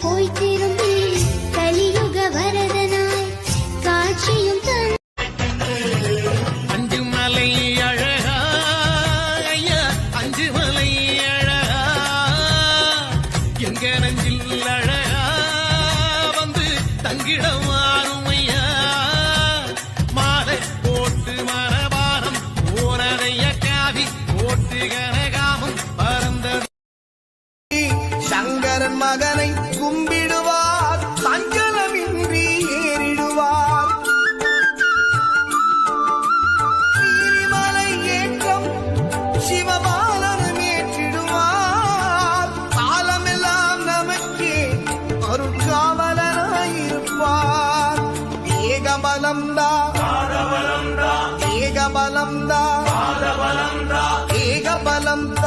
போய் திரும்பி கலியுக வரதனாய் காட்சியும் அஞ்சு மலை அழகா ஐயா அஞ்சு மலை அழகா எங்க நெஞ்சில் அழகா வந்து தங்கிடம் ஆறுமையா மாலை போட்டு மரபாரம் ஓரதைய காவி போட்டு கனகாமம் பறந்தது சங்கரன் மகனை கும்பிடுவார் சஞ்சலமின்றி ஏறிடுவார் நீரிமலை ஏற்றம் சிவபாலனும் ஏற்றிடுவார் காலமெல்லாம் நமக்கே அருட்காவலனாயிருப்பார் ஏகபலம்தா ஏகபலம்தா ஏகபலம்தா